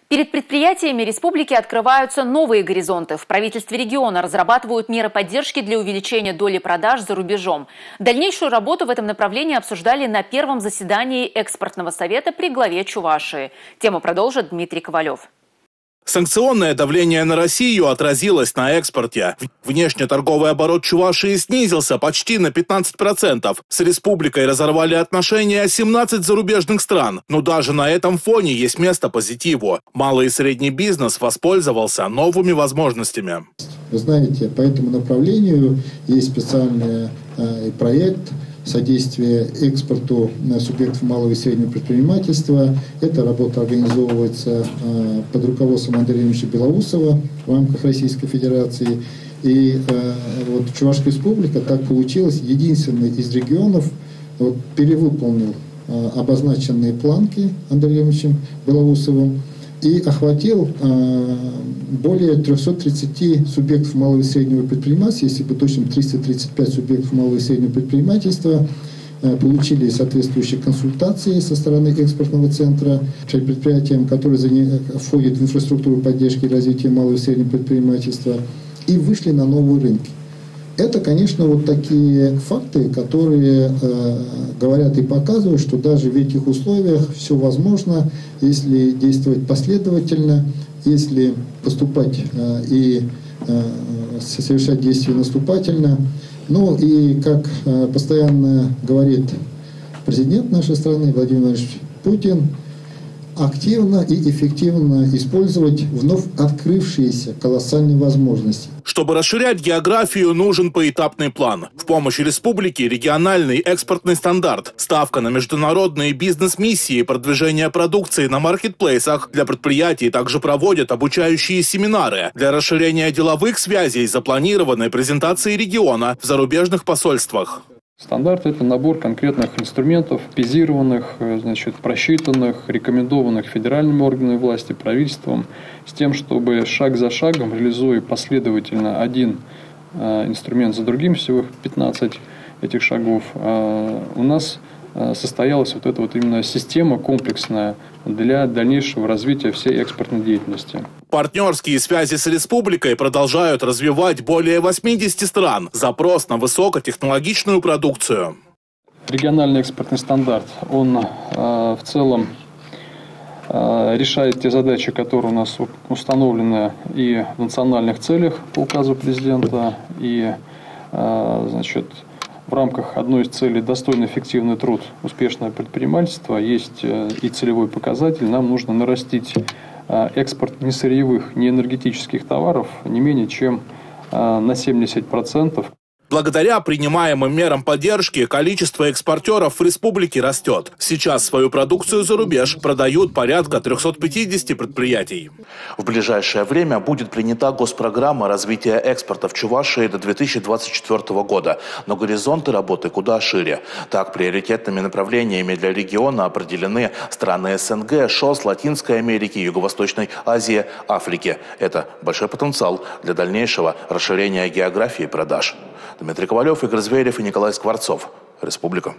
Перед предприятиями республики открываются новые горизонты. В правительстве региона разрабатывают меры поддержки для увеличения доли продаж за рубежом. Дальнейшую работу в этом направлении обсуждали на первом заседании экспортного совета при главе Чувашии. Тему продолжит Дмитрий Ковалев. Санкционное давление на Россию отразилось на экспорте. Внешнеторговый оборот Чувашии снизился почти на 15%. С республикой разорвали отношения 17 зарубежных стран. Но даже на этом фоне есть место позитиву. Малый и средний бизнес воспользовался новыми возможностями. Вы знаете, по этому направлению есть специальный проект содействия экспорту субъектов малого и среднего предпринимательства. Эта работа организовывается под руководством Андрея Ильича Белоусова в рамках Российской Федерации. И вот Чувашская республика, так получилось, единственный из регионов перевыполнил обозначенные планки Андреем Ильичем Белоусовым и охватил более 330 субъектов малого и среднего предпринимательства, если быть точным, 335 субъектов малого и среднего предпринимательства получили соответствующие консультации со стороны экспортного центра предприятиям, которые входят в инфраструктуру поддержки и развития малого и среднего предпринимательства, и вышли на новые рынки. Это, конечно, вот такие факты, которые говорят и показывают, что даже в этих условиях все возможно, если действовать последовательно, если поступать и совершать действия наступательно. Ну и, как постоянно говорит президент нашей страны Владимир Владимирович Путин, активно и эффективно использовать вновь открывшиеся колоссальные возможности. Чтобы расширять географию, нужен поэтапный план. В помощь республике региональный экспортный стандарт, ставка на международные бизнес-миссии, продвижение продукции на маркетплейсах. Для предприятий также проводят обучающие семинары. Для расширения деловых связей запланированы презентации региона в зарубежных посольствах. Стандарт – это набор конкретных инструментов, типизированных, просчитанных, рекомендованных федеральными органами власти, правительством, с тем, чтобы шаг за шагом, реализуя последовательно один инструмент за другим, всего 15 этих шагов, у нас состоялась вот эта вот именно система комплексная для дальнейшего развития всей экспортной деятельности. Партнерские связи с республикой продолжают развивать более 80 стран. Запрос на высокотехнологичную продукцию. Региональный экспортный стандарт, он в целом решает те задачи, которые у нас установлены и в национальных целях по указу президента, и в рамках одной из целей достойный эффективный труд, успешное предпринимательство, есть и целевой показатель. Нам нужно нарастить экспорт не сырьевых, не энергетических товаров не менее чем на 70%. Благодаря принимаемым мерам поддержки количество экспортеров в республике растет. Сейчас свою продукцию за рубеж продают порядка 350 предприятий. В ближайшее время будет принята госпрограмма развития экспорта в Чувашии до 2024 года. Но горизонты работы куда шире. Так, приоритетными направлениями для региона определены страны СНГ, ШОС, Латинской Америки, Юго-Восточной Азии, Африки. Это большой потенциал для дальнейшего расширения географии продаж. Дмитрий Ковалев, Игорь Зверев и Николай Скворцов. Республика.